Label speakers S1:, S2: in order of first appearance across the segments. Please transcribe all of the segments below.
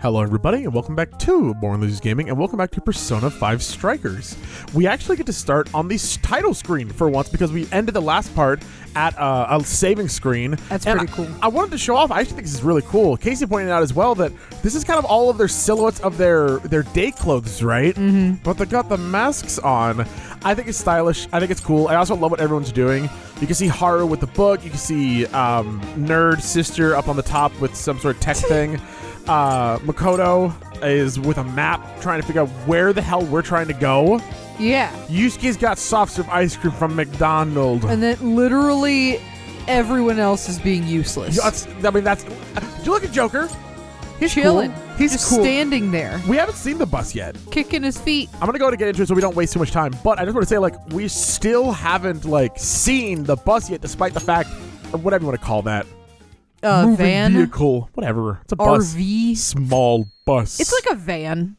S1: Hello everybody, and welcome back to Born Losers Gaming, and welcome back to Persona 5 Strikers. We actually get to start on the title screen for once, because we ended the last part at a saving screen.
S2: That's pretty cool.
S1: I wanted to show off, I actually think this is really cool. Casey pointed out as well that this is kind of all of their silhouettes of their day clothes, right? Mm-hmm. But they got the masks on. I think it's stylish. I think it's cool. I also love what everyone's doing. You can see Haru with the book. You can see Nerd Sister up on the top with some sort of tech thing. Makoto is with a map trying to figure out where the hell we're trying to go.
S2: Yeah.
S1: Yusuke's got soft serve ice cream from McDonald's.
S2: And then literally everyone else is being useless.
S1: Did you look at Joker? He's
S2: chilling.
S1: Cool. He's
S2: just
S1: cool.
S2: Standing there.
S1: We haven't seen the bus yet.
S2: Kicking his feet.
S1: I'm gonna go to get into it so we don't waste too much time. But I just want to say, we still haven't seen the bus yet, despite the fact, or whatever you want to call that. Moving
S2: Van
S1: vehicle, whatever. It's a bus.
S2: RV.
S1: Small bus.
S2: It's like a van.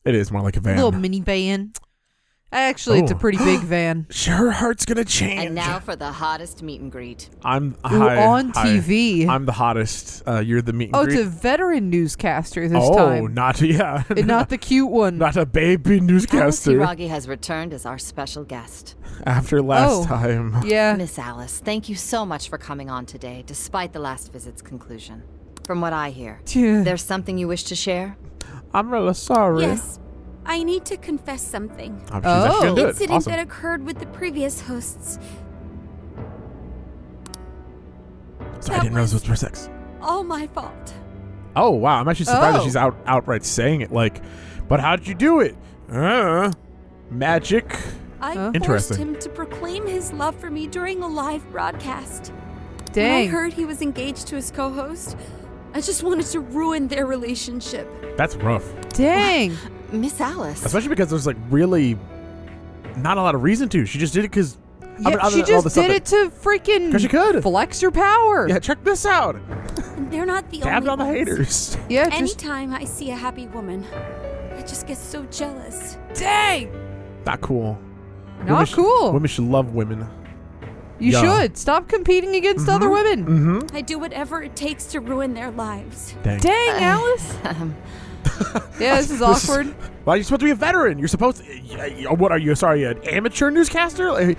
S1: It is more like a van.
S2: A little minivan. Actually, it's a pretty big van.
S1: Her heart's gonna change.
S3: And now for the hottest meet and greet.
S1: On
S2: TV.
S1: I'm the hottest. You're the meet and greet.
S2: It's a veteran newscaster this time.
S1: Oh, not the
S2: cute one.
S1: Not a baby newscaster.
S3: Alice Hiragi has returned as our special guest.
S1: After last time.
S2: Yeah.
S3: Miss Alice, thank you so much for coming on today, despite the last visit's conclusion. From what I hear, there's something you wish to share?
S1: I'm really sorry.
S4: Yes. I need to confess something.
S1: She's actually gonna do it.
S4: Incident
S1: Awesome.
S4: that occurred with the previous hosts.
S1: So I didn't realize it was for sex.
S4: All my fault.
S1: Oh wow, I'm actually surprised that she's outright saying it. But how did you do it? Magic.
S4: I forced
S1: Interesting.
S4: him to proclaim his love for me during a live broadcast.
S2: Dang.
S4: When I heard he was engaged to his co-host, I just wanted to ruin their relationship.
S1: That's rough.
S2: Dang.
S3: Miss Alice.
S1: Especially because there's really not a lot of reason to. She just did it because.
S2: Yeah, she just did it to freaking
S1: 'cause she could.
S2: flex her power.
S1: Yeah, check this out.
S4: And they're not the
S1: Tabbed
S4: only
S1: on the
S4: ones.
S1: haters.
S2: Yeah, just
S4: Anytime I see a happy woman, I just get so jealous.
S2: dang.
S1: Not cool.
S2: Not cool.
S1: Women should love women.
S2: You should stop competing against other women.
S1: Mm-hmm.
S4: I do whatever it takes to ruin their lives.
S1: Dang.
S2: Dang, Alice. Yeah, this is awkward.
S1: Well, you're supposed to be a veteran. You're supposed to. What are you? Sorry, an amateur newscaster?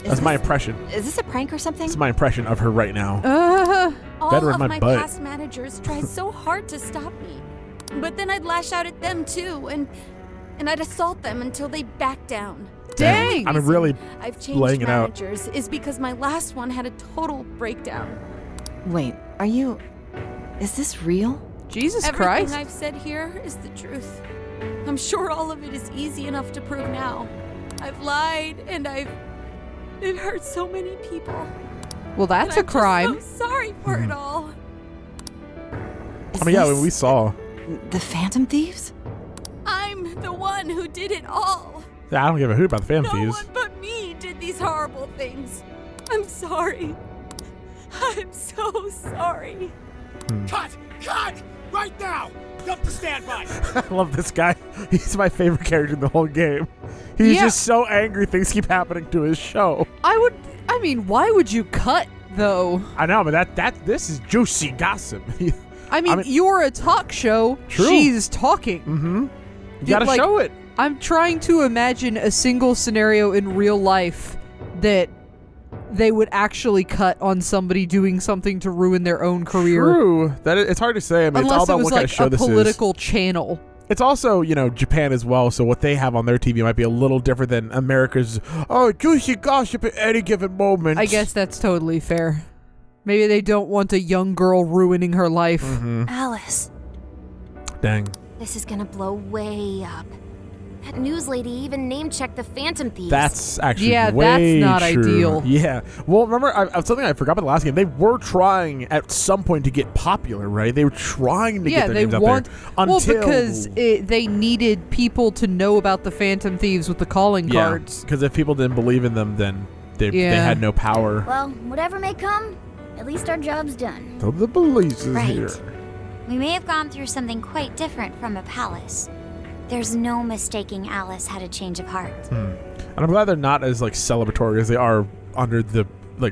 S1: That's my impression.
S3: Is this a prank or something?
S1: That's my impression of her right now.
S4: All
S1: Veteran
S4: of
S1: my
S4: my
S1: butt.
S4: past managers tried so hard to stop me. But then I'd lash out at them too, and I'd assault them until they backed down.
S2: Dang.
S1: I'm really
S4: I've
S1: laying
S4: changed
S1: it out.
S4: managers is because my last one had a total breakdown.
S3: Wait, is this real?
S2: Jesus
S4: Everything
S2: Christ.
S4: I've said here is the truth. I'm sure all of it is easy enough to prove now. I've lied and it hurt so many people.
S2: Well, that's a
S4: And I'm
S2: crime.
S4: just so sorry for it all.
S3: Is
S1: yeah,
S3: this
S1: we saw.
S3: the Phantom Thieves?
S4: I'm the one who did it all.
S1: Yeah, I don't give a hoot about the Phantom
S4: No
S1: Thieves.
S4: one but me did these horrible things. I'm sorry. I'm so sorry.
S5: Cut! Right now! Up to standby!
S1: I love this guy. He's my favorite character in the whole game. He's just so angry things keep happening to his show.
S2: Why would you cut, though?
S1: I know, but this is juicy gossip.
S2: You're a talk show.
S1: True.
S2: She's talking.
S1: Mm-hmm. You gotta show it.
S2: I'm trying to imagine a single scenario in real life that they would actually cut on somebody doing something to ruin their own career.
S1: True. It's hard to say. I mean,
S2: Unless
S1: it's all
S2: it
S1: about
S2: was
S1: what kind of show
S2: a
S1: this is.
S2: political channel.
S1: It's also, Japan as well, so what they have on their TV might be a little different than America's, juicy gossip at any given moment.
S2: I guess that's totally fair. Maybe they don't want a young girl ruining her life.
S1: Mm-hmm.
S6: Alice,
S1: Dang.
S6: this is gonna blow way up. That news lady even name-checked the Phantom Thieves.
S1: That's actually
S2: Yeah,
S1: way
S2: that's not
S1: true.
S2: ideal.
S1: Yeah. Well, remember, something I forgot about the last game. They were trying at some point to get popular, right? They were trying to get their names out there.
S2: Well, because they needed people to know about the Phantom Thieves with the calling cards.
S1: Because if people didn't believe in them, then they had no power.
S6: Well, whatever may come, at least our job's done.
S1: So the police is
S7: Right.
S1: here.
S7: We may have gone through something quite different from a palace. There's no mistaking Alice had a change of heart.
S1: And I'm glad they're not as celebratory as they are under the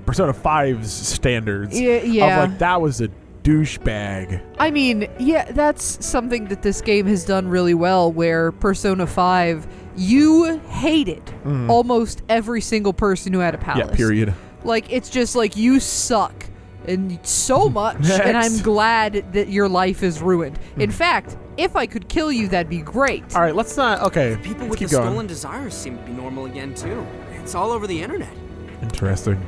S1: Persona 5's standards.
S2: Yeah.
S1: Of that was a douchebag.
S2: I mean, yeah, that's something that this game has done really well, where Persona 5, you hated almost every single person who had a palace.
S1: Yeah, period.
S2: Like, it's just like, you suck. And so much. And I'm glad that your life is ruined. In fact, if I could kill you, that'd be great.
S1: All right, let's not... Okay,
S8: People
S1: let's
S8: with
S1: keep
S8: the
S1: going.
S8: stolen desires seem to be normal again, too. It's all over the internet.
S1: Interesting.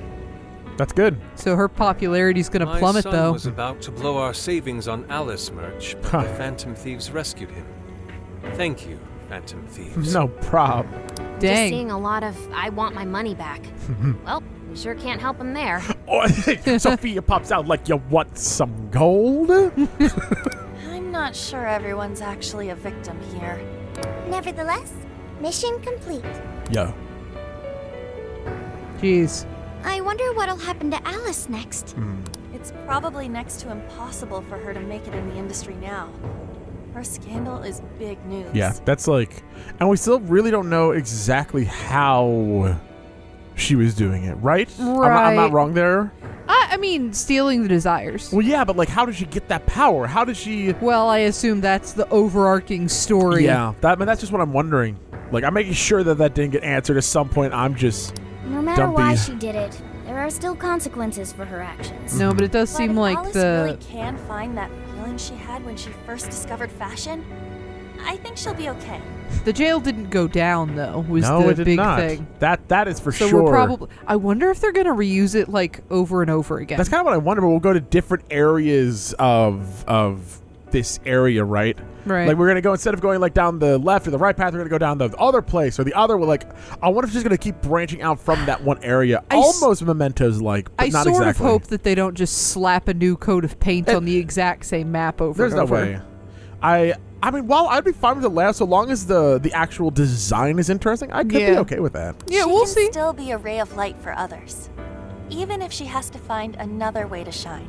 S1: That's good.
S2: So her popularity's going to plummet,
S9: My son
S2: though.
S9: was about to blow our savings on Alice merch, but the Phantom Thieves rescued him. Thank you, Phantom Thieves.
S1: No prob.
S6: Just
S2: Dang.
S6: seeing a lot of I want my money back. Well, we sure can't help him there.
S1: Oh, Sophia pops out like, you want some gold?
S10: I'm not sure everyone's actually a victim here.
S7: Nevertheless, mission complete.
S1: Yeah.
S2: Jeez.
S7: I wonder what'll happen to Alice next.
S10: It's probably next to impossible for her to make it in the industry now. Her scandal is big news.
S1: Yeah, that's like... And we still really don't know exactly how she was doing it, right? I'm not wrong there?
S2: I mean, stealing the desires.
S1: Well, yeah, but like, how did she get that power? How did she...
S2: Well, I assume that's the overarching story.
S1: Yeah, that's just what I'm wondering. Like, I'm making sure that that didn't get answered at some point. I'm just...
S6: No matter
S1: Dumpy.
S6: why she did it, there are still consequences for her actions.
S2: No, but it does
S10: But
S2: seem
S10: if
S2: like
S10: Alice
S2: the...
S10: really can find that feeling she had when she first discovered fashion, I think she'll be okay.
S2: The jail didn't go down, though, was
S1: No,
S2: the
S1: it did
S2: big
S1: not.
S2: thing.
S1: That is for
S2: So
S1: sure.
S2: we're probably... I wonder if they're going to reuse it, like, over and over again.
S1: That's kind of what I wonder, but we'll go to different areas of this area, right?
S2: Right.
S1: Like, we're going to go, instead of going, like, down the left or the right path, we're going to go down the other place or the other, like, I wonder if she's going to keep branching out from that one area. Almost Mementos-like, but
S2: I
S1: not
S2: sort
S1: exactly.
S2: of hope that they don't just slap a new coat of paint on the exact same map over
S1: There's
S2: and
S1: no
S2: over.
S1: way. I mean, while I'd be fine with the layout, so long as the actual design is interesting, I could be okay with that.
S2: Yeah,
S10: she
S2: we'll
S10: can
S2: see.
S10: still be a ray of light for others, even if she has to find another way to shine.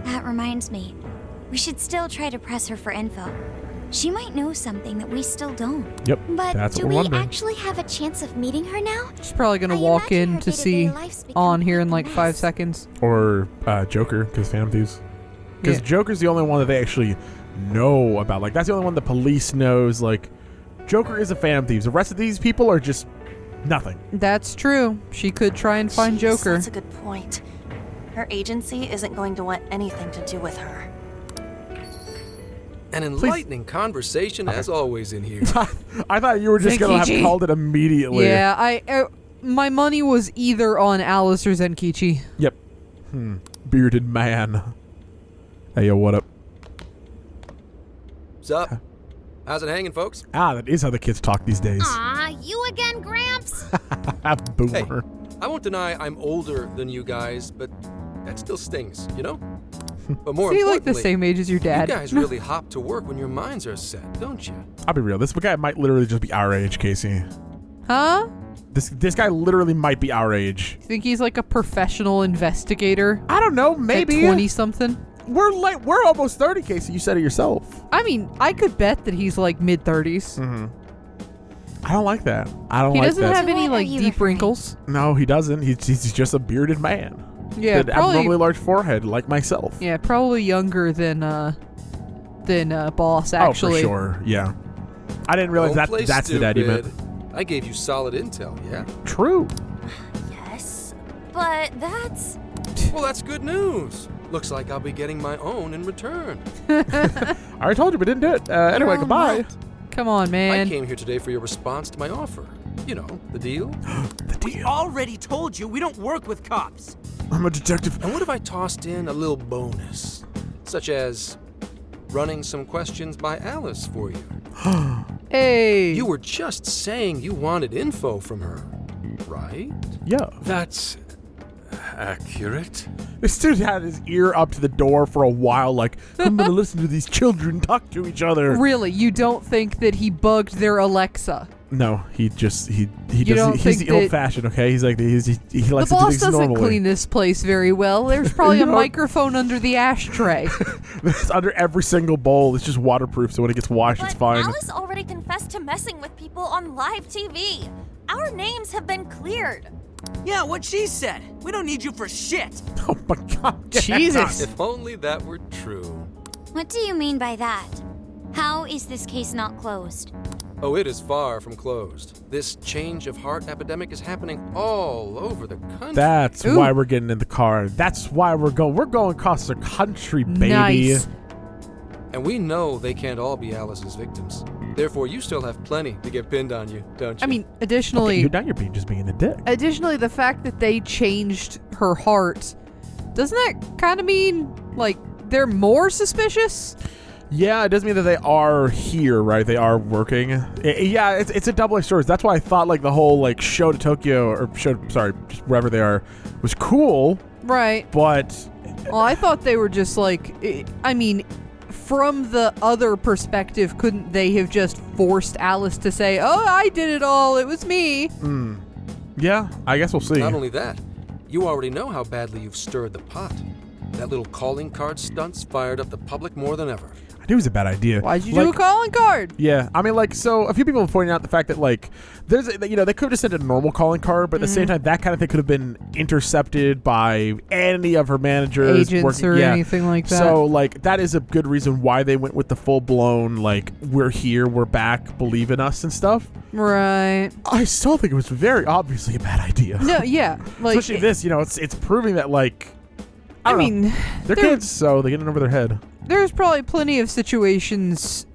S7: That reminds me, we should still try to press her for info. She might know something that we still don't.
S1: Yep,
S7: But
S1: that's
S7: do
S1: what
S7: we
S1: we're wondering.
S7: actually have a chance of meeting her now?
S2: She's probably going to
S7: I
S2: walk
S7: imagine
S2: in
S7: her
S2: to see
S7: day-to-day life's become
S2: on here in
S7: quite
S2: like
S7: a
S2: 5
S7: mess.
S2: seconds.
S1: Or Joker, because Phantom Thieves. Because
S2: Yeah.
S1: Joker's the only one that they actually know about. Like, that's the only one the police knows. Like, Joker is a Phantom Thieves. The rest of these people are just nothing.
S2: That's true. She could try and find
S10: Jeez,
S2: Joker.
S10: That's a good point. Her agency isn't going to want anything to do with her.
S11: An enlightening conversation, as always, in here.
S1: I thought you were just going to have
S2: Zenkichi.
S1: called it immediately.
S2: Yeah, my money was either on Alice or Zenkichi.
S1: Yep. Bearded man. Hey, yo, what up?
S11: What's up? How's it hanging, folks?
S1: That is how the kids talk these days.
S6: Aw, you again, Gramps?
S1: Boomer.
S11: I won't deny I'm older than you guys, but that still stings, you know? But more
S2: See, like
S11: importantly,
S2: the same age as your dad.
S11: you guys really hop to work when your minds are set, don't you?
S1: I'll be real. This guy might literally just be our age, Casey.
S2: Huh?
S1: This guy literally might be our age.
S2: Think he's like a professional investigator?
S1: I don't know. Maybe.
S2: 20-something?
S1: We're almost 30, Casey. You said it yourself.
S2: I mean, I could bet that he's like mid-30s.
S1: I don't like that. I don't
S2: He
S1: like
S2: doesn't
S1: that.
S2: have
S7: To
S2: any
S7: what are
S2: like
S7: you
S2: deep
S7: referring?
S2: wrinkles.
S1: No, he doesn't. He's just a bearded man.
S2: Yeah,
S1: With an
S2: probably.
S1: abnormally large forehead, like myself.
S2: Yeah, probably younger than Boss. Actually,
S1: Oh, for sure. Yeah. I didn't realize
S11: Don't play
S1: that's the dad you meant.
S11: stupid. I gave you solid intel, yeah?
S1: True.
S10: Yes, but that's...
S11: Well, that's good news. Looks like I'll be getting my own in return.
S1: I already told you, but didn't do it. Anyway,
S7: Your own
S1: goodbye.
S7: what?
S2: Come on,
S11: I
S2: man.
S11: came here today for your response to my offer. You know, the deal.
S1: The
S8: We
S1: deal.
S8: already told you we don't work with cops.
S1: I'm a detective.
S11: And what if I tossed in a little bonus? Such as running some questions by Alice for you.
S2: Hey.
S11: You were just saying you wanted info from her, right?
S1: Yeah.
S9: That's accurate.
S1: This dude had his ear up to the door for a while, like, I'm gonna listen to these children talk to each other.
S2: Really, you don't think that he bugged their Alexa?
S1: No, he just he
S2: You
S1: does.
S2: don't
S1: He's
S2: think
S1: the
S2: that-
S1: old fashioned, okay? He's like he likes
S2: The
S1: to do
S2: boss
S1: things
S2: doesn't
S1: normally.
S2: clean this place very well. There's probably
S1: You
S2: a
S1: know-
S2: microphone under the ashtray.
S1: It's under every single bowl. It's just waterproof, so when it gets washed,
S10: But
S1: it's fine.
S10: Alice already confessed to messing with people on live TV. Our names have been cleared.
S8: Yeah, what she said. We don't need you for shit.
S1: Oh my God.
S2: Jesus.
S11: If only that were true.
S7: What do you mean by that? How is this case not closed?
S11: Oh, it is far from closed. This change of heart epidemic is happening all over the country.
S1: That's why we're getting in the car. That's why we're going. We're going across the country, baby.
S2: Nice.
S11: And we know they can't all be Alice's victims. Therefore, you still have plenty to get pinned on you, don't you?
S2: I mean, additionally,
S1: Okay, now you're just being a dick.
S2: Additionally, the fact that they changed her heart, doesn't that kind of mean, like, they're more suspicious?
S1: Yeah, it does mean that they are here, right? They are working. Yeah, it's a double-edged sword. That's why I thought, like, the whole, like, show to Tokyo, or just wherever they are, was cool.
S2: Right.
S1: But...
S2: Well, I thought they were just, like, I mean, from the other perspective, couldn't they have just forced Alice to say, oh, I did it all, it was me?
S1: Yeah, I guess we'll see.
S11: Not only that, you already know how badly you've stirred the pot. That little calling card stunt's fired up the public more than ever.
S1: I knew it was a bad idea.
S2: Why'd you do a calling card?
S1: Yeah, I mean, like, so a few people have pointed out the fact that, like, there's, you know, they could have just sent a normal calling card, but at the same time, that kind of thing could have been intercepted by any of her managers.
S2: Agents or anything like that.
S1: So, like, that is a good reason why they went with the full-blown, like, we're here, we're back, believe in us and stuff.
S2: Right.
S1: I still think it was very obviously a bad idea.
S2: No, yeah. Like,
S1: especially this, you know, it's proving that, like, I
S2: mean,
S1: know. They're kids, so they get it over their head.
S2: There's probably plenty of situations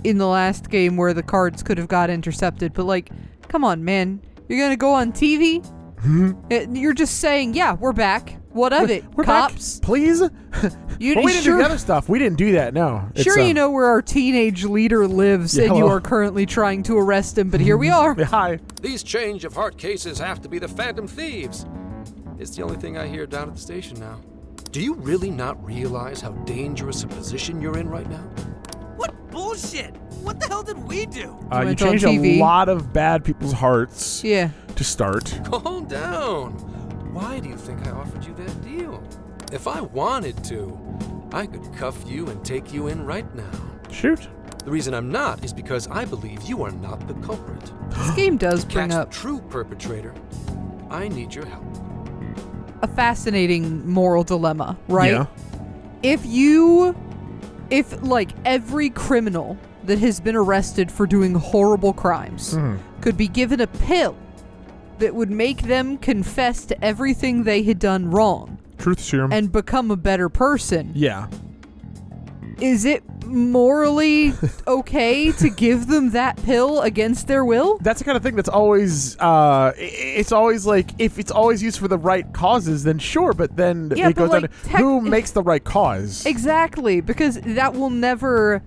S2: in the last game where the cards could have got intercepted, but, like, come on, man. You're going to go on TV? You're just saying, yeah, we're back. What of it?
S1: We're
S2: Cops?
S1: back, please?
S2: You,
S1: well, we didn't do the other stuff. We didn't do that, no.
S2: Sure, you know where our teenage leader lives, and you are currently trying to arrest him, but here we are.
S1: Yeah, hi.
S11: These change of heart cases have to be the Phantom Thieves. It's the only thing I hear down at the station now. Do you really not realize how dangerous a position you're in right now?
S8: What bullshit? What the hell did we do?
S1: You changed a lot of bad people's hearts.
S2: Yeah.
S1: To start.
S11: Calm down. Why do you think I offered you that deal? If I wanted to, I could cuff you and take you in right now.
S1: Shoot.
S11: The reason I'm not is because I believe you are not the culprit.
S2: This game does bring
S11: Catch
S2: up
S11: the true perpetrator. I need your help.
S2: a fascinating moral dilemma, right?
S1: Yeah.
S2: If like every criminal that has been arrested for doing horrible crimes could be given a pill that would make them confess to everything they had done wrong.
S1: Truth serum.
S2: And become a better person.
S1: Yeah.
S2: Is it morally okay to give them that pill against their will?
S1: That's the kind of thing that's always, it's always like, if it's always used for the right causes, then sure, but then it goes down to who makes the right cause.
S2: Exactly, because that will never,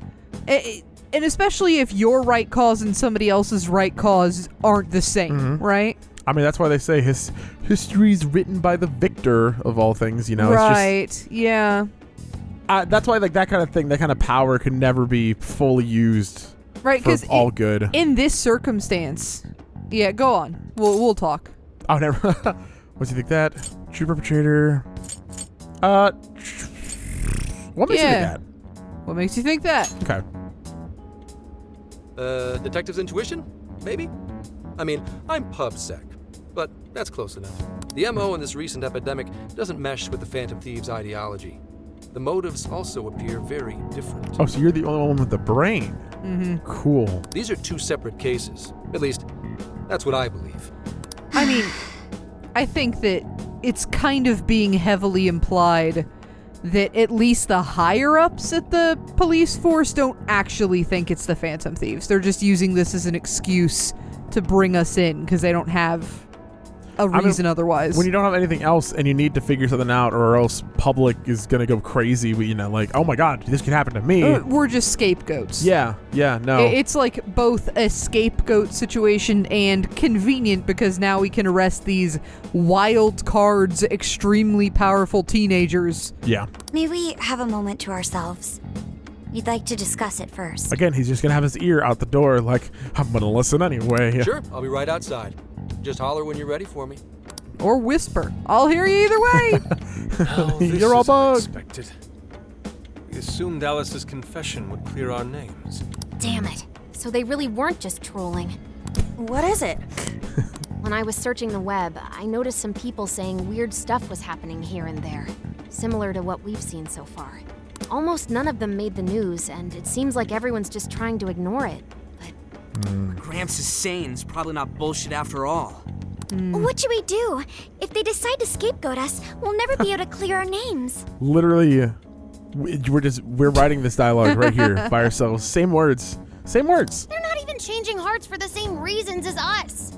S2: and especially if your right cause and somebody else's right cause aren't the same, right?
S1: I mean, that's why they say history's written by the victor of all things, you know?
S2: Right,
S1: it's just,
S2: yeah.
S1: That's why, like, that kind of thing, that kind of power can never be fully used
S2: Right,
S1: for
S2: because
S1: all good.
S2: In this circumstance, yeah, go on. We'll talk.
S1: Oh, never. What do you think that? True perpetrator. What makes you think that?
S2: What makes you think that?
S1: Okay.
S11: Detective's intuition? Maybe? I mean, I'm PubSec, but that's close enough. The MO in this recent epidemic doesn't mesh with the Phantom Thieves' ideology. The motives also appear very different.
S1: Oh, so you're the only one with the brain. Cool.
S11: These are two separate cases. At least, that's what I believe.
S2: I mean, I think that it's kind of being heavily implied that at least the higher-ups at the police force don't actually think it's the Phantom Thieves. They're just using this as an excuse to bring us in because they don't have a reason otherwise.
S1: When you don't have anything else and you need to figure something out, or else public is going to go crazy, you know, like, oh my god, this could happen to me.
S2: We're just scapegoats.
S1: Yeah, no.
S2: It's like both a scapegoat situation and convenient because now we can arrest these wild cards, extremely powerful teenagers.
S1: Yeah.
S7: May we have a moment to ourselves? We'd like to discuss it first.
S1: Again, he's just going to have his ear out the door like, I'm going to listen anyway.
S11: Sure, I'll be right outside. Just holler when you're ready for me.
S2: Or whisper. I'll hear you either way.
S9: Oh, this
S1: You're all
S9: is
S1: bugged.
S9: unexpected. We assumed Alice's confession would clear our names.
S6: Damn it. So they really weren't just trolling.
S10: What is it?
S6: When I was searching the web, I noticed some people saying weird stuff was happening here and there, similar to what we've seen so far. Almost none of them made the news, and it seems like everyone's just trying to ignore it. But
S8: Gramps is sane. It's probably not bullshit after all.
S7: What should we do? If they decide to scapegoat us, we'll never be able to clear our names.
S1: Literally, we're writing this dialogue right here by ourselves. Same words. Same words.
S6: they're not even changing hearts for the same reasons as us.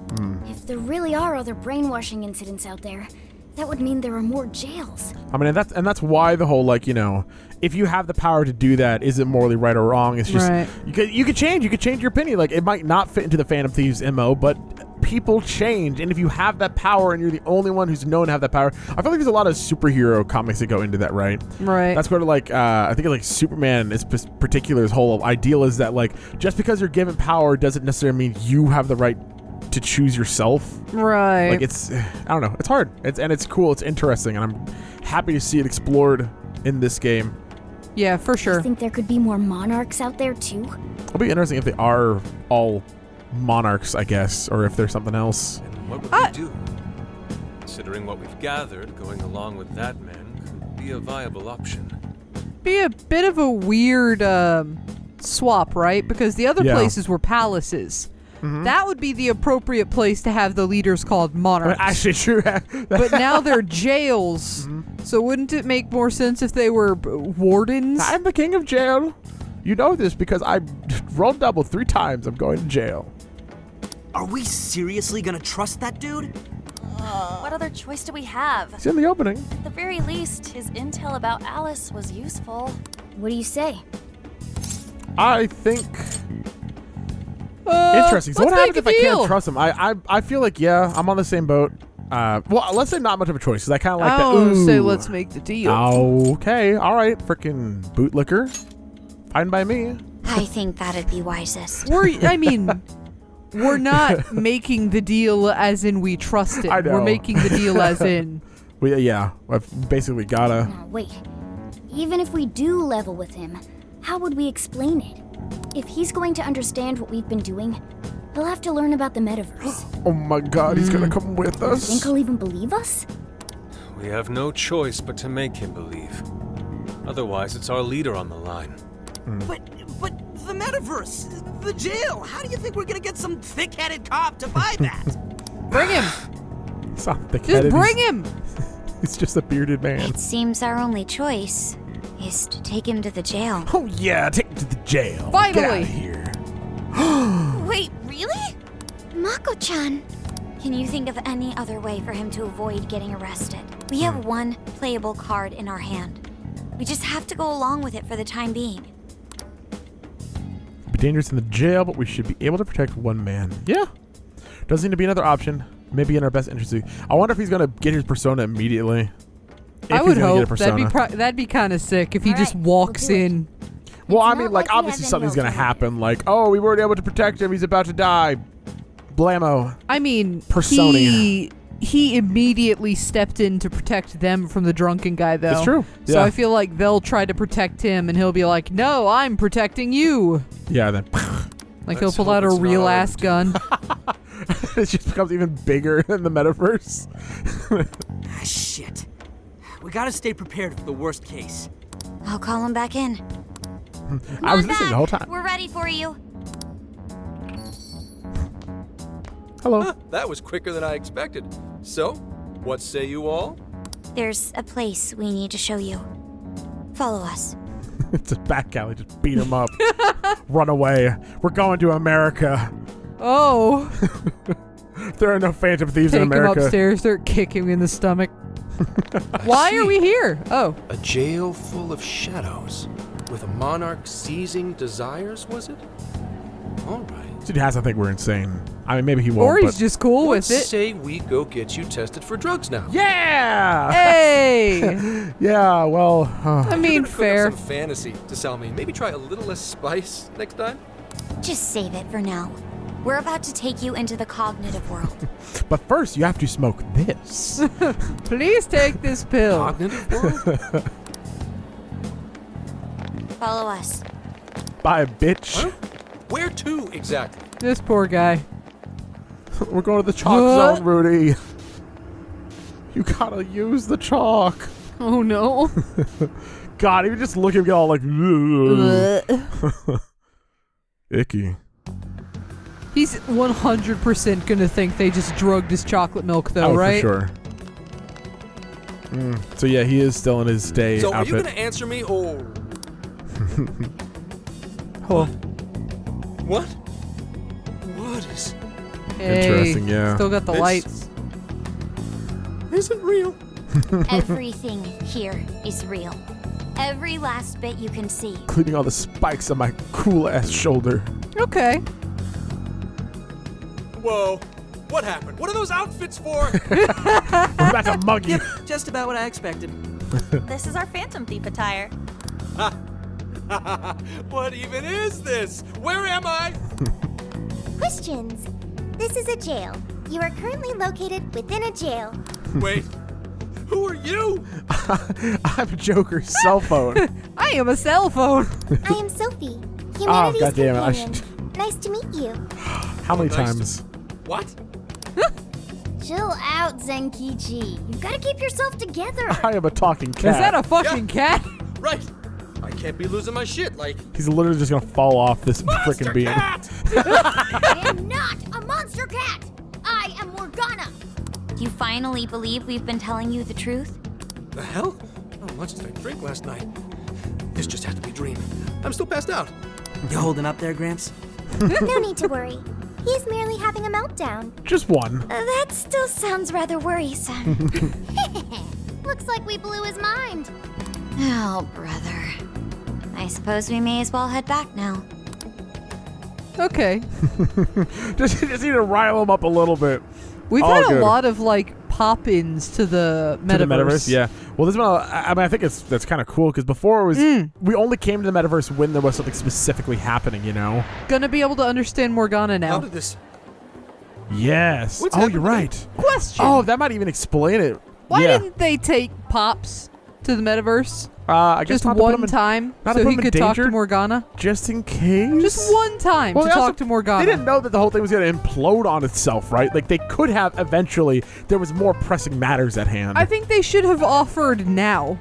S6: If there really are other brainwashing incidents out there, that would mean there are more jails.
S1: I mean, and that's why the whole, like, you know, if you have the power to do that, is it morally right or wrong? It's just
S2: Right.
S1: you could change your opinion. Like, it might not fit into the Phantom Thieves MO, but people change, and if you have that power and you're the only one who's known to have that power, I feel like there's a lot of superhero comics that go into that, right?
S2: Right.
S1: That's where, like, I think like Superman is particular. His whole ideal is that, like, just because you're given power doesn't necessarily mean you have the right to choose yourself.
S2: Right.
S1: Like, it's, I don't know, it's hard. It's cool. It's interesting, and I'm happy to see it explored in this game.
S2: Yeah, for sure.
S6: You think there could be more monarchs out there too?
S1: It'll be interesting if they are all monarchs, I guess, or if there's something else.
S9: And what would we do? Considering what we've gathered, going along with that man could be a viable option.
S2: Be a bit of a weird swap, right? Because the other
S1: Yeah.
S2: places were palaces. That would be the appropriate place to have the leaders called monarchs.
S1: Actually, true.
S2: But now they're jails. So wouldn't it make more sense if they were wardens?
S1: I'm the king of jail. You know this because I rolled double 3 times. I'm going to jail.
S8: Are we seriously gonna trust that dude?
S10: What other choice do we have?
S1: It's in the opening.
S10: At the very least, his intel about Alice was useful.
S6: What do you say?
S1: I think interesting. So
S2: let's
S1: what happens
S2: make
S1: if
S2: a
S1: I
S2: deal.
S1: can't trust him? I feel like, yeah, I'm on the same boat. Well, let's say not much of a choice because I kind of like
S2: I
S1: that.
S2: don't
S1: Ooh.
S2: say let's make the deal.
S1: Okay, all right, freaking bootlicker. Fine by me.
S7: I think that'd be wisest.
S2: We're not making the deal as in we trust it.
S1: I know.
S2: We're making the deal as in
S1: I've basically gotta.
S6: Now, wait. Even if we do level with him, how would we explain it? If he's going to understand what we've been doing, he'll have to learn about the metaverse.
S1: Oh my God, he's gonna come with
S6: Think
S1: us.
S6: he'll even believe us?
S9: We have no choice but to make him believe. Otherwise, it's our leader on the line.
S8: But the metaverse, the jail. How do you think we're gonna get some thick-headed cop to buy that?
S2: bring him.
S1: It's not
S2: Just
S1: thick-headed.
S2: bring him.
S1: He's just a bearded man.
S7: It seems our only choice is to take him to the jail.
S1: Oh yeah, take him to the jail.
S2: Finally.
S1: Get out of here.
S10: Wait, really?
S7: Mako-chan! Can you think of any other way for him to avoid getting arrested? We have one playable card in our hand. We just have to go along with it for the time being.
S1: Be dangerous in the jail, but we should be able to protect one man. Yeah. Doesn't seem to be another option. Maybe in our best interest. I wonder if he's gonna get his persona immediately.
S2: I
S1: If
S2: would
S1: he's gonna get a
S2: hope that'd
S1: persona.
S2: that'd be kind of sick if he
S6: All
S2: just
S6: right,
S2: walks
S6: we'll do it.
S2: in.
S1: Well, I
S6: It's
S1: mean,
S6: not
S1: like,
S6: like he
S1: obviously
S6: has
S1: something's
S6: any
S1: gonna happen. Like, oh, we weren't able to protect him. He's about to die. Blammo.
S2: I mean,
S1: Persona.
S2: he immediately stepped in to protect them from the drunken guy, though.
S1: It's true.
S2: So
S1: Yeah.
S2: I feel like they'll try to protect him, and he'll be like, "No, I'm protecting you."
S1: Yeah, then
S2: Like
S9: Let's
S2: he'll pull
S9: hope
S2: out a
S9: it's not
S2: real
S9: our
S2: ass gun.
S1: it just becomes even bigger in the metaverse.
S8: Ah, shit. We gotta stay prepared for the worst case.
S7: I'll call him back in.
S1: I was listening the whole time.
S7: We're ready for you.
S1: Hello.
S11: That was quicker than I expected. So, what say you all?
S7: There's a place we need to show you. Follow us.
S1: It's a back alley. Just beat him up. Run away. We're going to America.
S2: Oh,
S1: There are no Phantom Thieves
S2: take
S1: in
S2: him
S1: America.
S2: upstairs, start kicking him in the stomach. Why are we here? Oh,
S11: A jail full of shadows. With a monarch seizing desires, was it? All right.
S1: Dude has to think we're insane. I mean, maybe he won't.
S2: or he's
S1: but
S2: just cool
S11: Let's
S2: with it.
S11: say we go get you tested for drugs now.
S1: yeah.
S2: Hey,
S1: Yeah. Well.
S2: I mean,
S11: Cook up
S2: fair.
S11: some fantasy to sell me. Maybe try a little less spice next time.
S7: Just save it for now. We're about to take you into the cognitive world.
S1: But first, you have to smoke this.
S2: Please take this pill.
S11: Cognitive world?
S7: Follow us.
S1: Bye, bitch.
S11: Huh? Where to exactly?
S2: This poor guy.
S1: We're going to the chalk zone, Rudy. You gotta use the chalk.
S2: Oh no.
S1: God, even just look at him get all like icky.
S2: He's 100% gonna think they just drugged his chocolate milk, though, right?
S1: For sure. So yeah, he is still in his day
S11: So
S1: outfit.
S11: are you gonna answer me or
S1: Hello.
S11: what? What is?
S2: Hey,
S1: Interesting, yeah.
S2: Still got the
S11: This-
S2: lights.
S11: Isn't real.
S7: Everything here is real. Every last bit you can see.
S1: Including all the spikes on my cool ass shoulder.
S2: Okay.
S11: Whoa. What happened? What are those outfits for?
S1: We're about to mug you.
S8: Yep, just about what I expected.
S10: This is our Phantom Thief attire.
S11: What even is this? Where am I?
S12: Questions. This is a jail. You are currently located within a jail.
S11: Wait. Who are you?
S1: I'm Joker's cell phone.
S2: I am a cell phone.
S12: I am Sophie, humanities
S1: God damn it, I
S12: companion. Nice to meet you.
S1: How many
S11: nice to-
S1: times?
S11: What?
S12: Chill out, Zenkichi. You've got to keep yourself together.
S1: I am a talking cat.
S2: Is that a fucking cat?
S11: Right. I can't be losing my shit like
S1: He's literally just gonna fall off this
S11: Monster
S1: freaking beam.
S11: Cat!
S12: I am not a monster cat. I am Morgana.
S7: Do you finally believe we've been telling you the truth?
S11: The hell? How much did I drink last night? This just had to be a dream. I'm still passed out.
S8: You holding up there, Gramps?
S12: No need to worry. He's merely having a meltdown.
S1: Just one.
S12: That still sounds rather worrisome. Looks like we blew his mind.
S7: Oh, brother. I suppose we may as well head back now.
S2: Okay.
S1: just need to rile him up a little bit.
S2: We've
S1: All
S2: had a
S1: good.
S2: lot of like pop-ins to the metaverse.
S1: To the metaverse, yeah. Well, this one, I mean, I think that's kind of cool because before it was we only came to the metaverse when there was something specifically happening, you know.
S2: Gonna be able to understand Morgana
S11: How
S2: now.
S11: did this?
S1: Yes.
S11: What's
S1: You're
S11: happening?
S1: right.
S2: Question.
S1: Oh, that might even explain it.
S2: Why
S1: yeah.
S2: didn't they take Pops to the metaverse
S1: I guess
S2: just
S1: not to put
S2: one
S1: him in-
S2: time
S1: not to
S2: so
S1: put
S2: he
S1: him in
S2: could talk to
S1: danger?
S2: Morgana?
S1: Just in case.
S2: Just one time
S1: Well,
S2: to
S1: they
S2: talk
S1: also-
S2: to Morgana.
S1: They didn't know that the whole thing was going to implode on itself, right? Like they could have eventually. There was more pressing matters at hand.
S2: I think they should have offered now.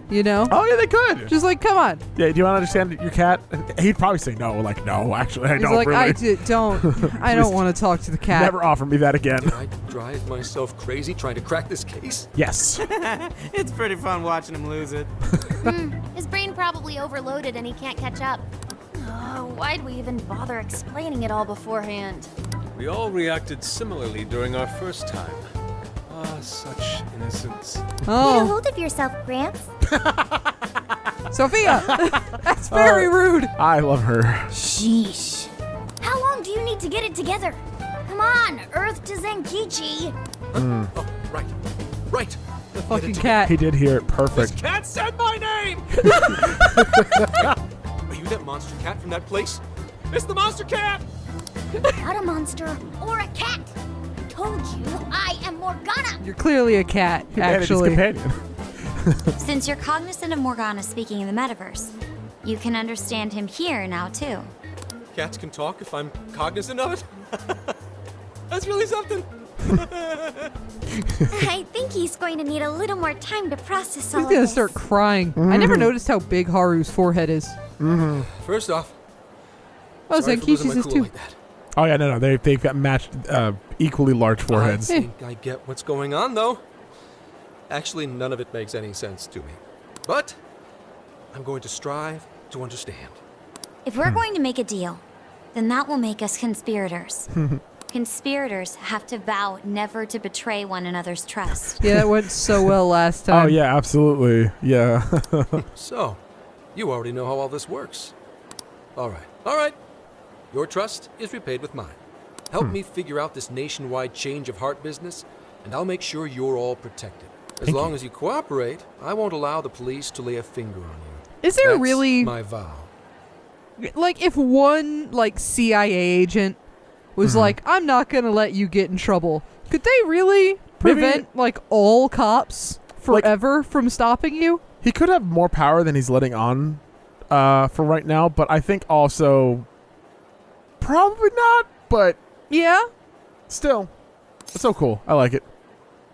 S2: You know?
S1: Oh yeah, they could.
S2: Just like, come on.
S1: Yeah. Do you want to understand your cat? He'd probably say no. Like no, actually, I
S2: He's
S1: don't
S2: like,
S1: really.
S2: don't. I don't want to talk to the cat.
S1: Never offer me that again.
S11: Did I drive myself crazy trying to crack this case?
S1: Yes.
S8: It's pretty fun watching him lose it.
S12: His brain probably overloaded and he can't catch up.
S10: Why'd we even bother explaining it all beforehand?
S9: We all reacted similarly during our first time. Ah, such innocence.
S12: Get a
S2: Oh,
S12: hold of yourself, Gramps.
S2: Sophia! That's very rude.
S1: I love her.
S12: Sheesh. How long do you need to get it together? Come on, Earth to Zenkichi.
S11: Oh, right. Right.
S2: The fucking cat.
S1: He did hear it perfect.
S11: Cat said my name! Are you that monster cat from that place? It's the monster cat!
S12: Not a monster or a cat. Told you I am Morgana.
S2: You're clearly a cat,
S1: Humanity's
S2: actually.
S1: companion.
S7: Since you're cognizant of Morgana speaking in the metaverse, you can understand him here now, too.
S11: Cats can talk if I'm cognizant of it? That's really something.
S12: I think he's going to need a little more time to process all
S2: He's
S12: of
S2: gonna
S12: this.
S2: start crying. I never noticed how big Haru's forehead is.
S11: First off,
S2: Oh,
S11: sorry for losing
S2: Zenkichi's
S11: my
S2: is
S11: cool
S2: too.
S11: like that.
S1: Oh yeah, no, they've got matched equally large foreheads.
S11: I think I get what's going on, though. Actually, none of it makes any sense to me. But I'm going to strive to understand.
S7: If we're going to make a deal, then that will make us conspirators. Conspirators have to vow never to betray one another's trust.
S2: Yeah, that went so well last time.
S1: Oh yeah, absolutely. Yeah.
S11: So, you already know how all this works. All right. Your trust is repaid with mine. Help me figure out this nationwide change of heart business, and I'll make sure you're all protected. As long as you cooperate, I won't allow the police to lay a finger on you.
S2: Is there
S11: That's
S2: really
S11: my vow.
S2: like if one like CIA agent was like, I'm not gonna let you get in trouble, could they really prevent like all cops forever from stopping you?
S1: He could have more power than he's letting on for right now, but I think also probably not. But
S2: Yeah.
S1: Still, it's so cool. I like it.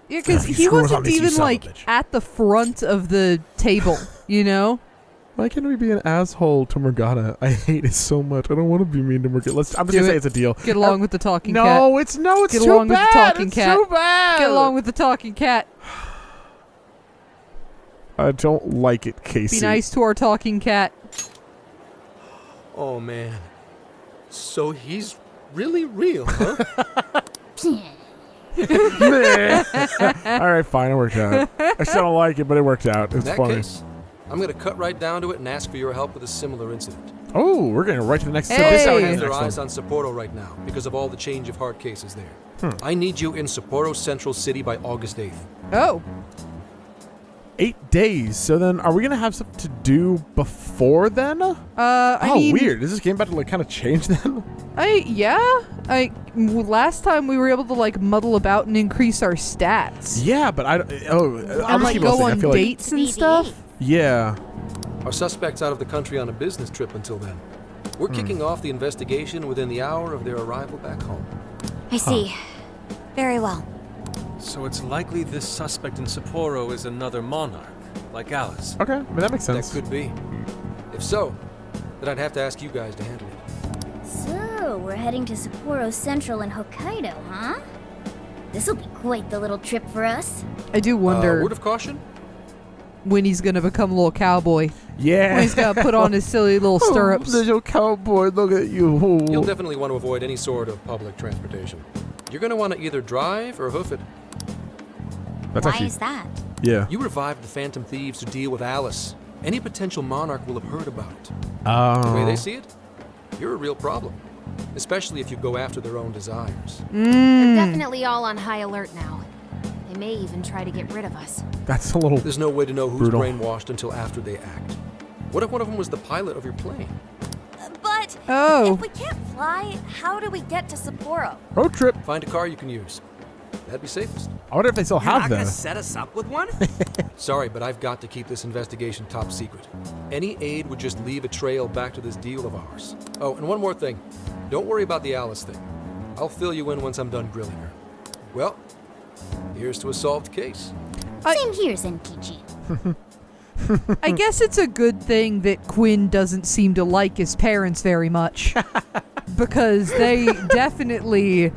S2: Yeah, because
S1: You
S2: he
S1: screw us on
S2: wasn't
S1: this, you
S2: even
S1: son of a
S2: like
S1: bitch.
S2: at the front of the table, you know?
S1: Why can't we be an asshole to Morgana? I hate it so much. I don't want to be mean to Morgana. I'm just
S2: Do
S1: gonna say
S2: it.
S1: it's a deal.
S2: Get along with the talking cat.
S1: No, it's
S2: Get
S1: too
S2: along with
S1: bad.
S2: the talking
S1: It's
S2: cat.
S1: too bad.
S2: Get along with the talking cat.
S1: I don't like it, Casey.
S2: Be nice to our talking cat.
S11: Oh man. So he's really real, huh?
S1: All right, fine. It worked out. I still don't like it, but it worked out.
S11: In
S1: It's
S11: that
S1: funny.
S11: case, I'm gonna cut right down to it and ask for your help with a similar incident.
S1: Oh, we're getting right to the next.
S2: Hey.
S1: This is how we do
S11: Has
S1: the
S11: their
S1: next
S11: eyes
S1: one.
S11: on Sapporo right now because of all the change of heart cases there. I need you in Sapporo Central City by August 8th.
S2: Oh.
S1: 8 days. So then, are we gonna have something to do before then?
S2: I mean,
S1: weird. Is this game about to like kind of change then?
S2: Last time we were able to like muddle about and increase our stats.
S1: Yeah, but I'll
S2: And
S1: just
S2: like
S1: keep
S2: go
S1: listening. I
S2: on
S1: feel like
S2: dates and stuff.
S1: yeah.
S11: Our suspect's out of the country on a business trip until then. We're kicking off the investigation within the hour of their arrival back home.
S7: I see. Very well.
S9: So it's likely this suspect in Sapporo is another monarch, like Alice.
S1: Okay, but that makes sense.
S11: That could be. If so, then I'd have to ask you guys to handle it.
S12: So, we're heading to Sapporo Central in Hokkaido, huh? This'll be quite the little trip for us.
S2: I do wonder
S11: Word of caution?
S2: when he's gonna become a little cowboy.
S1: Yeah.
S2: When he's gonna put on his silly little stirrups.
S1: Oh, little cowboy, look at you.
S11: You'll definitely want to avoid any sort of public transportation. You're going to want to either drive or hoof it.
S1: That's
S7: Why
S1: actually,
S7: is that?
S1: yeah.
S11: You revived the Phantom Thieves to deal with Alice. Any potential monarch will have heard about it. The way they see it, you're a real problem. Especially if you go after their own desires.
S6: They're definitely all on high alert now. They may even try to get rid of us.
S1: That's a little.
S11: There's no way to know who's
S1: Brutal.
S11: brainwashed until after they act. What if one of them was the pilot of your plane?
S10: But
S2: Oh.
S10: if we can't fly, how do we get to Sapporo?
S1: Road trip.
S11: Find a car you can use. That'd be safest.
S1: I wonder if they still
S8: You're
S1: have
S8: not gonna
S1: them.
S8: set us up with one?
S11: Sorry, but I've got to keep this investigation top secret. Any aid would just leave a trail back to this deal of ours. Oh, and one more thing. Don't worry about the Alice thing. I'll fill you in once I'm done grilling her. Well, here's to a solved case.
S12: Same here, Zenkichi.
S2: I guess it's a good thing that Quinn doesn't seem to like his parents very much. Because they definitely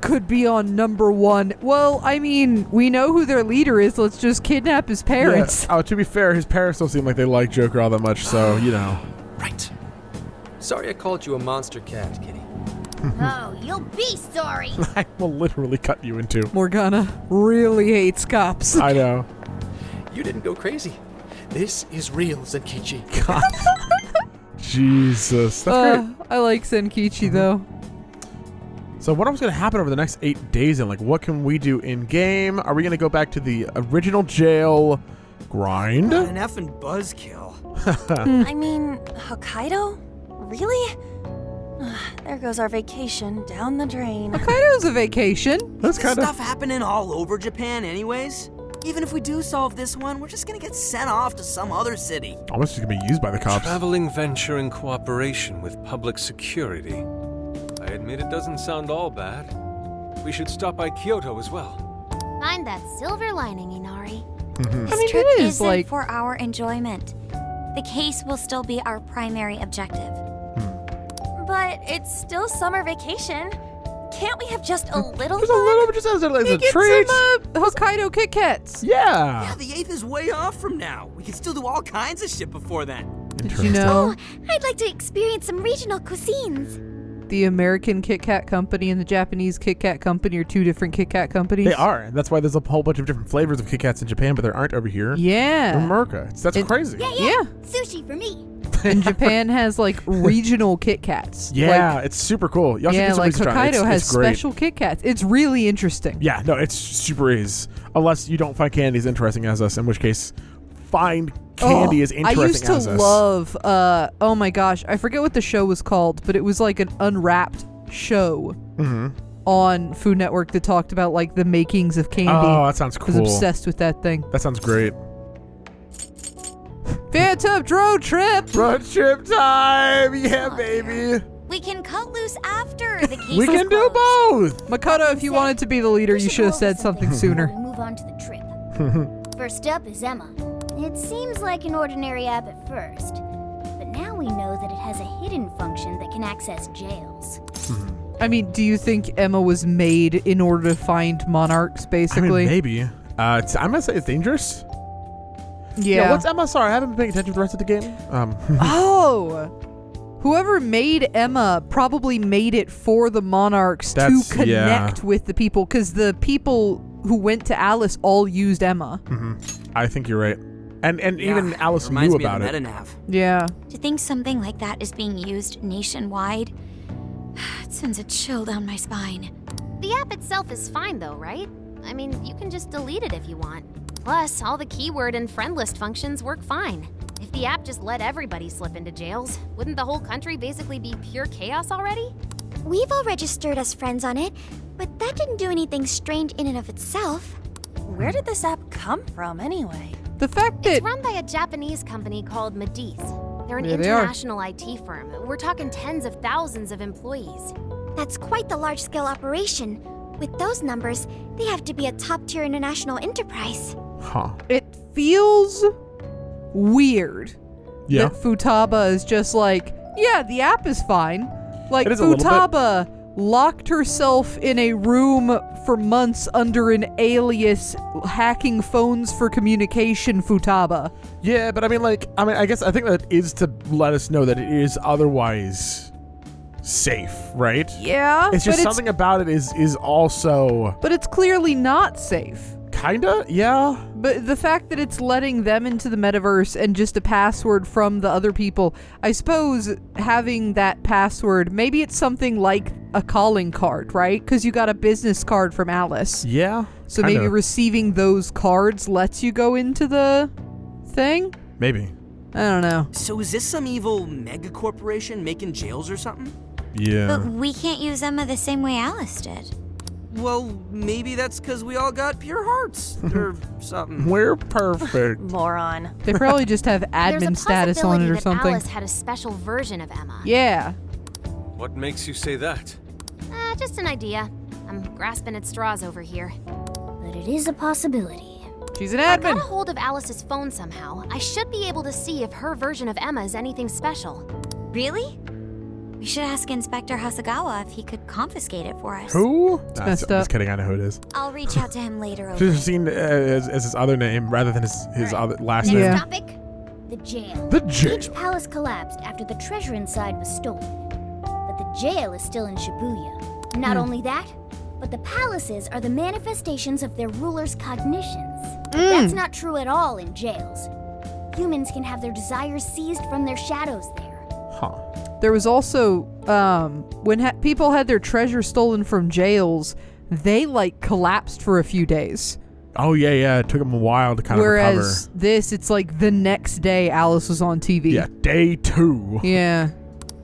S2: could be on number one. Well, I mean, we know who their leader is. Let's just kidnap his parents.
S1: Yeah. Oh, to be fair, his parents don't seem like they like Joker all that much, so, you know.
S11: Right. Sorry I called you a monster cat, Kitty.
S12: Oh, you'll be sorry.
S1: I will literally cut you in two.
S2: Morgana really hates cops.
S1: I know.
S11: You didn't go crazy. This is real, Zenkichi.
S1: God. Jesus. That's great.
S2: I like Senkichi though.
S1: So what was going to happen over the next 8 days and like what can we do in game? Are we going to go back to the original jail grind?
S8: An effing buzzkill.
S10: I mean, Hokkaido? Really? There goes our vacation down the drain.
S2: Hokkaido's a vacation.
S1: That's kind of
S8: Stuff happening all over Japan anyways. Even if we do solve this one, we're just gonna get sent off to some other city.
S1: almost just going to be used by the cops.
S9: Traveling venture in cooperation with public security. I admit it doesn't sound all bad. We should stop by Kyoto as well.
S12: Find that silver lining, Inari.
S7: This
S2: I mean,
S7: trip
S2: it is
S7: isn't
S2: like
S7: for our enjoyment. The case will still be our primary objective.
S10: But it's still summer vacation. Can't we have just a little
S1: Just a
S10: fun?
S1: little bit, just as a
S2: Get
S1: treat.
S2: some Hokkaido Kit Kats.
S1: Yeah.
S8: Yeah, the 8th is way off from now. We can still do all kinds of shit before then.
S2: Did you know
S12: I'd like to experience some regional cuisines.
S2: the American Kit Kat company and the Japanese Kit Kat company are two different Kit Kat companies?
S1: They are. And that's why there's a whole bunch of different flavors of Kit Kats in Japan, but there aren't over here.
S2: Yeah.
S1: In America. That's crazy.
S2: Yeah.
S12: Sushi for me.
S2: And Japan has like regional Kit Kats.
S1: Yeah, it's super cool. Y'all should
S2: Yeah,
S1: get some
S2: like
S1: research on it.
S2: Hokkaido has
S1: it's great.
S2: special Kit Kats. It's really interesting.
S1: Yeah, no, it's super is. Unless you don't find candy as interesting as us, in which case, find candy as interesting
S2: I used to
S1: as us.
S2: love, oh my gosh, I forget what the show was called, but it was like an unwrapped show on Food Network that talked about like the makings of candy.
S1: Oh, that sounds
S2: I was
S1: cool.
S2: obsessed with that thing.
S1: That sounds great.
S2: Phantom road trip.
S1: Road trip time! Yeah, baby.
S12: We
S7: We can cut loose after the case
S1: We
S7: is
S1: can do
S7: closed.
S1: both.
S2: Makoto, if you wanted to be the leader,
S12: We
S2: you
S12: should
S2: should
S12: go
S2: have
S12: over
S2: said something
S12: before
S2: sooner.
S12: we move on to the trip. First up is Emma. It seems like an ordinary app at first, but now we know that it has a hidden function that can access jails.
S2: I mean, do you think Emma was made in order to find monarchs, basically?
S1: I mean, maybe. I'm gonna say it's dangerous.
S2: Yeah.
S1: What's Emma? Sorry, I haven't been paying attention to the rest of the game.
S2: Oh! Whoever made Emma probably made it for the monarchs to connect with the people, because the people who went to Alice all used Emma.
S1: I think you're right. And even Alice
S8: reminds
S1: knew
S8: me
S1: about
S8: of the
S1: it.
S8: Metanav.
S2: Yeah.
S7: To think something like that is being used nationwide, it sends a chill down my spine.
S6: The app itself is fine though, right? I mean, you can just delete it if you want. Plus, all the keyword and friend list functions work fine. If the app just let everybody slip into jails, wouldn't the whole country basically be pure chaos already?
S7: We've all registered as friends on it, but that didn't do anything strange in and of itself.
S10: Where did this app come from, anyway?
S2: The fact that
S6: It's run by a Japanese company called Mediz. They're an
S2: Yeah, they are.
S6: international IT firm. We're talking tens of thousands of employees.
S7: That's quite the large-scale operation. With those numbers, they have to be a top-tier international enterprise.
S1: Huh.
S2: it feels weird
S1: Yeah.
S2: that Futaba is just like, yeah, the app is fine. Like,
S1: It is a little bit.
S2: Futaba locked herself in a room for months under an alias, hacking phones for communication Futaba.
S1: Yeah, but I mean, I think that is to let us know that it is otherwise safe, right?
S2: Yeah,
S1: It's just
S2: but
S1: something about it is also
S2: but it's clearly not safe.
S1: kinda, yeah.
S2: But the fact that it's letting them into the metaverse and just a password from the other people, I suppose having that password, maybe it's something like a calling card, right? Because you got a business card from Alice.
S1: Yeah.
S2: So
S1: kinda.
S2: maybe receiving those cards lets you go into the thing?
S1: Maybe.
S2: I don't know.
S8: So is this some evil mega corporation making jails or something?
S1: Yeah.
S7: But we can't use Emma the same way Alice did.
S8: Well, maybe that's because we all got pure hearts or something.
S1: We're perfect.
S10: Moron.
S2: They probably just have
S6: There's a
S2: admin status on it or
S6: possibility that
S2: something.
S6: Alice had a special version of Emma.
S2: Yeah.
S9: What makes you say that?
S6: Just an idea. I'm grasping at straws over here.
S12: But it is a possibility.
S2: She's an
S6: If I got
S2: admin.
S6: a hold of Alice's phone somehow, I should be able to see if her version of Emma is anything special.
S7: Really? We should ask Inspector Hasagawa if he could confiscate it for us.
S1: Who?
S2: messed
S1: Just
S2: up.
S1: kidding. I know who it is.
S7: I'll reach out to him later.
S1: Should
S7: Over.
S1: have seen as his other name rather than his other last
S12: Next
S1: name.
S2: Yeah.
S12: topic, the jail.
S1: The jail.
S12: Each palace collapsed after the treasure inside was stolen. But the jail is still in Shibuya. Not only that, but the palaces are the manifestations of their rulers' cognitions. But that's not true at all in jails. Humans can have their desires seized from their shadows there.
S1: Huh.
S2: There was also, when people had their treasure stolen from jails, they, collapsed for a few days.
S1: Oh, yeah. It took him a while to kind of recover.
S2: Whereas this, it's like the next day Alice was on TV.
S1: Yeah, day 2.
S2: Yeah.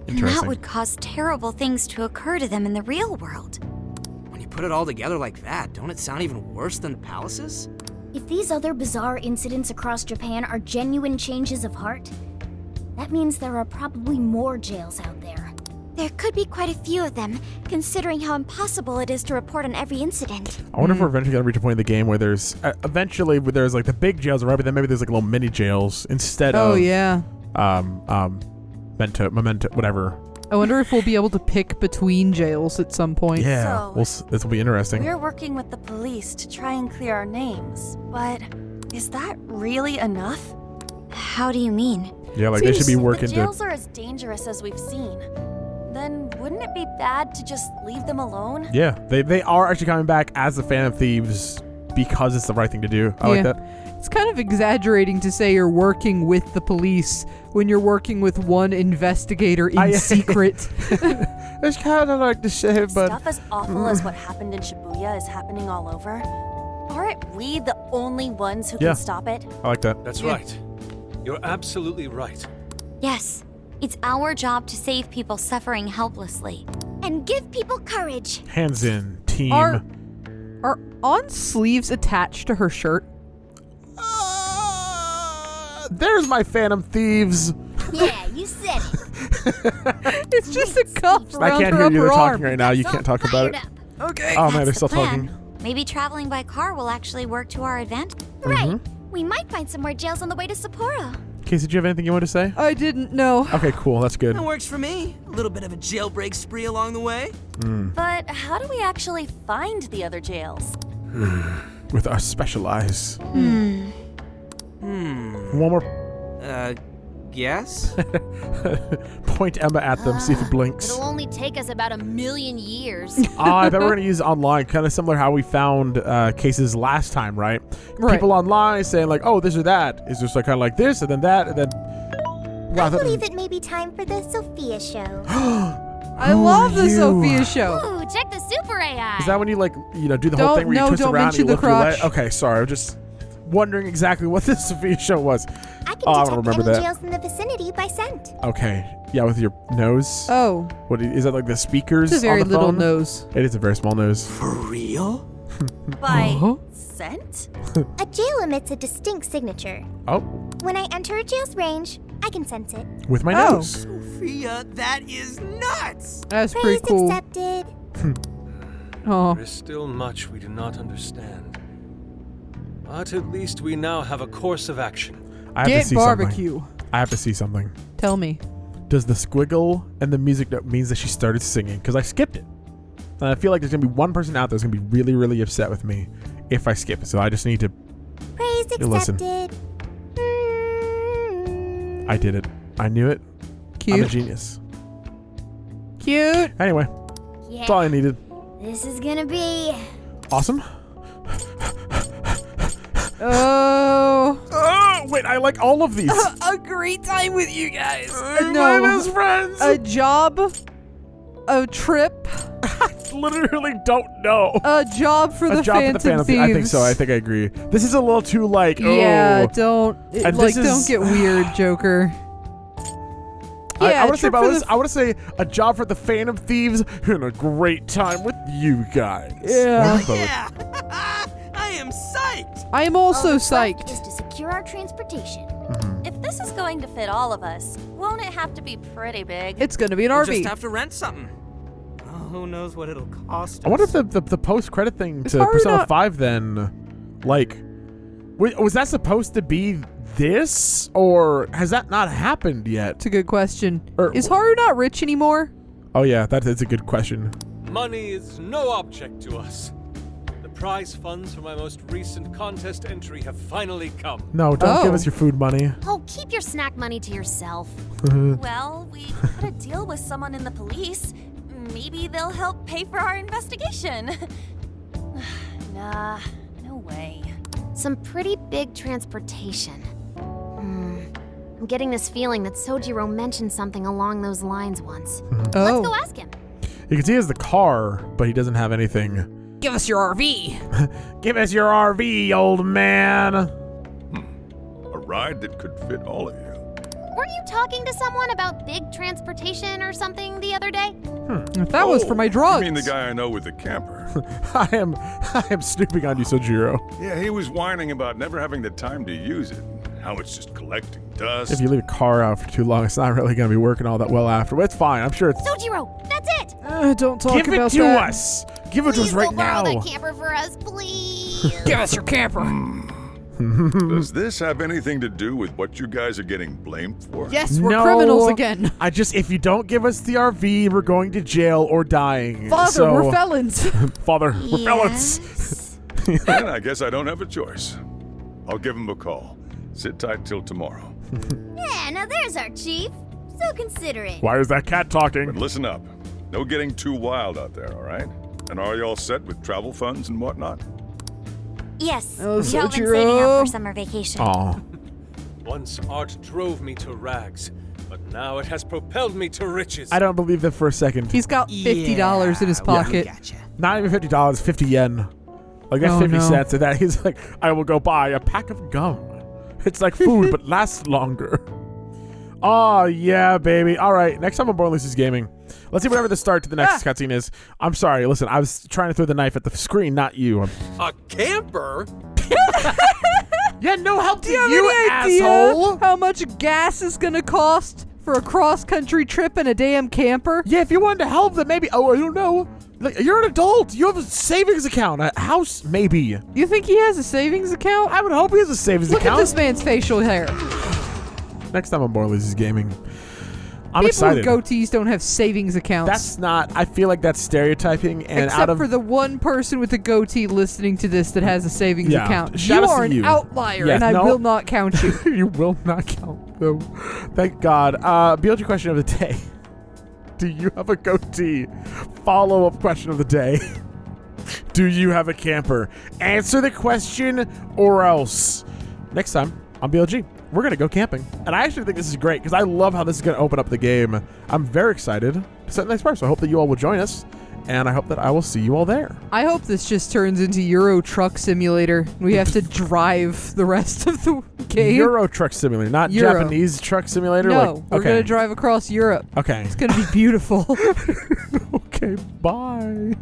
S7: And that would cause terrible things to occur to them in the real world.
S8: When you put it all together like that, don't it sound even worse than the palaces?
S12: If these other bizarre incidents across Japan are genuine changes of heart, that means there are probably more jails out there.
S7: There could be quite a few of them, considering how impossible it is to report on every incident.
S1: I wonder if we're eventually going to reach a point in the game where there's there's the big jails, right? But then maybe there's little mini jails instead of
S2: Oh, yeah.
S1: memento, whatever.
S2: I wonder if we'll be able to pick between jails at some point.
S1: Yeah,
S10: So,
S1: this will be interesting.
S10: We're working with the police to try and clear our names, but is that really enough?
S7: How do you mean?
S1: Yeah, they should be
S10: If
S1: working
S10: the
S1: to.
S10: jails are as dangerous as we've seen, then wouldn't it be bad to just leave them alone?
S1: Yeah, they are actually coming back as the Phantom Thieves because it's the right thing to do. I like that.
S2: It's kind of exaggerating to say you're working with the police when you're working with one investigator in secret.
S1: It's kind of like the shame, but
S10: Stuff as awful as what happened in Shibuya is happening all over. Aren't we the only ones who
S1: Yeah.
S10: can stop it?
S1: I like that.
S9: That's right. You're absolutely right.
S7: Yes, it's our job to save people suffering helplessly.
S12: And give people courage.
S1: Hands in, team.
S2: Are on sleeves attached to her shirt?
S1: There's my Phantom Thieves.
S12: Yeah, you said it.
S2: It's just a cuff
S1: I
S2: around
S1: can't
S2: her
S1: hear you. They're
S2: upper
S1: talking
S2: arm.
S1: right now. You can't talk about it.
S7: Okay.
S1: Oh, man, they're
S7: That's
S1: still
S7: the plan.
S1: talking.
S7: Maybe traveling by car will actually work to our advantage.
S12: Right. We might find some more jails on the way to Sapporo.
S1: Casey, did you have anything you want to say?
S2: I didn't know.
S1: Okay, cool. That's good.
S8: That works for me. A little bit of a jailbreak spree along the way.
S10: But how do we actually find the other jails?
S1: With our special eyes. One more.
S8: Yes?
S1: Point Emma at them, see if it blinks.
S6: It'll only take us about 1,000,000 years.
S1: I bet we're going to use it online, kind of similar how we found cases last time, right? People online saying like, oh, this or that. Is just like kind of like this, and then that, and then... Wow,
S12: I believe it may be time for the Sophia show.
S2: I love the Sophia show.
S12: Ooh, check the super AI.
S1: Is that when you like, do the whole thing where you twist
S2: don't
S1: around and you
S2: mention the
S1: lift your leg?
S2: crotch.
S1: Okay, sorry. I'm just wondering exactly what this Sophia show was.
S12: I can
S1: I
S12: detect
S1: don't remember
S12: any
S1: that.
S12: jails in the vicinity by scent.
S1: Okay. Yeah, with your nose.
S2: Oh.
S1: What is that, like the speakers
S2: It's a very
S1: on the
S2: little
S1: phone?
S2: nose.
S1: It is a very small nose.
S8: For real?
S10: By scent?
S12: A jail emits a distinct signature.
S1: Oh,
S12: When I enter a jail's range, I can sense it.
S1: with my
S2: Oh.
S1: nose.
S8: Sophia, that is nuts!
S2: That's
S12: Praise
S2: pretty cool.
S12: accepted.
S2: Oh.
S9: There is still much we do not understand. But at least we now have a course of action.
S1: I have to
S2: Get
S1: see
S2: barbecue.
S1: something. I have to see something.
S2: Tell me.
S1: Does the squiggle and the music note means that she started singing? Because I skipped it. And I feel like there's going to be one person out there who's going to be really, really upset with me if I skip it. So I just need to...
S12: Praise
S1: listen.
S12: accepted.
S1: I did it. I knew it.
S2: Cute.
S1: I'm a genius.
S2: Cute.
S1: Anyway,
S12: Yeah.
S1: that's all I needed.
S12: This is gonna be...
S1: Awesome.
S2: Oh.
S1: Oh, wait, I like all of these.
S2: A great time with you guys.
S1: My best friends.
S2: A job. A trip.
S1: I literally don't know.
S2: A job for the Phantom Thieves.
S1: I think so. I think I agree. This is a little too like, oh.
S2: Yeah, don't
S1: And
S2: like
S1: this
S2: don't
S1: is-
S2: get weird, Joker.
S1: I
S2: Yeah,
S1: want to say,
S2: trip for the-
S1: I want to say a job for the Phantom Thieves and a great time with you guys.
S2: Yeah.
S1: Both.
S8: Yeah! I am psyched!
S2: I am also
S12: All that's left
S2: psyched.
S12: is to secure our transportation.
S10: If this is going to fit all of us, won't it have to be pretty big?
S2: It's gonna be an
S8: We'll
S2: RV.
S8: just have to rent something. Oh, who knows what it'll cost us.
S1: I wonder if the post-credit thing
S2: It's
S1: to
S2: hard
S1: Persona
S2: not-
S1: 5 then, like, was that supposed to be this, or has that not happened yet?
S2: It's a good question.
S1: Or-
S2: Is Haru not rich anymore?
S1: Oh yeah, that is a good question.
S9: Money is no object to us. The prize funds for my most recent contest entry have finally come.
S1: No, don't give
S2: Oh.
S1: us your food money.
S6: Oh, keep your snack money to yourself.
S10: Well, we got a deal with someone in the police. Maybe they'll help pay for our investigation. Nah, no way.
S6: Some pretty big transportation. I'm getting this feeling that Sojiro mentioned something along those lines once.
S2: Oh.
S6: Let's go ask him.
S1: You can see he has the car, but he doesn't have anything.
S2: Give us your RV.
S1: Give us your RV, old man.
S13: A ride that could fit all of you.
S6: Weren't you talking to someone about big transportation or something the other day?
S2: If that was for my drugs.
S13: You mean the guy I know with the camper?
S1: I am snooping on you, Sojiro.
S13: Yeah, he was whining about never having the time to use it. How it's just collecting dust.
S1: If you leave a car out for too long, it's not really going to be working all that well after. But it's fine. I'm sure it's...
S6: Sojiro, that's it!
S2: Don't talk
S1: Give it
S2: about
S1: to
S2: that.
S1: us. Give it to us
S6: Please
S1: right
S6: go borrow
S1: now.
S6: that camper for us, please.
S2: Give us your camper.
S13: Does this have anything to do with what you guys are getting blamed for?
S2: Yes, we're
S1: No.
S2: criminals again.
S1: If you don't give us the RV, we're going to jail or dying.
S2: Father,
S1: So-
S2: we're felons.
S1: Father, we're felons.
S13: Then I guess I don't have a choice. I'll give him a call. Sit tight till tomorrow.
S12: Yeah, now there's our chief. So considerate.
S1: Why is that cat talking?
S13: But listen up. No getting too wild out there, all right? And are you all set with travel funds and whatnot?
S7: Yes,
S2: Oh,
S7: we've all been
S2: Sojiro.
S7: saving up for summer vacation.
S1: Aw.
S9: Once art drove me to rags, but now it has propelled me to riches.
S1: I don't believe that for a second.
S2: He's got $50 in his pocket.
S8: Gotcha.
S1: Not even $50, 50 yen. Like that's
S2: Oh,
S1: 50
S2: no.
S1: cents. And that he's like, I will go buy a pack of gum. It's like food, but lasts longer. Oh, yeah, baby. All right, next time on Born Lucy's Gaming. Let's see whatever the start to the next cutscene is. I'm sorry, listen, I was trying to throw the knife at the screen, not you.
S11: A camper?
S1: Yeah, no help to
S2: Do you have
S1: you,
S2: any idea
S1: asshole.
S2: how much gas is gonna cost For a cross-country trip in a damn camper?
S1: Yeah, if you wanted to help, then maybe. Oh, I don't know. Like, you're an adult. You have a savings account, a house, maybe.
S2: You think he has a savings account?
S1: I would hope he has a savings
S2: Look
S1: account.
S2: at this man's facial hair.
S1: Next time on Borley's Gaming. I'm
S2: People
S1: excited.
S2: with goatees don't have savings accounts.
S1: That's not. I feel like that's stereotyping. And
S2: Except
S1: out of
S2: for the one person with a goatee listening to this that has a savings
S1: Yeah.
S2: account.
S1: Shout
S2: You
S1: out to
S2: are an
S1: you.
S2: outlier,
S1: Yes,
S2: and I
S1: no.
S2: will not count you.
S1: You will not count them. Thank God. BLG question of the day. Do you have a goatee? Follow-up question of the day. Do you have a camper? Answer the question or else. Next time on BLG, we're going to go camping. And I actually think this is great because I love how this is going to open up the game. I'm very excited to set the next part. So I hope that you all will join us. And I hope that I will see you all there.
S2: I hope this just turns into Euro Truck Simulator. We have to drive the rest of the game.
S1: Euro Truck Simulator, not
S2: Euro.
S1: Japanese Truck Simulator.
S2: No,
S1: like,
S2: we're
S1: okay.
S2: going to drive across Europe.
S1: Okay.
S2: It's going to be beautiful.
S1: Okay, bye.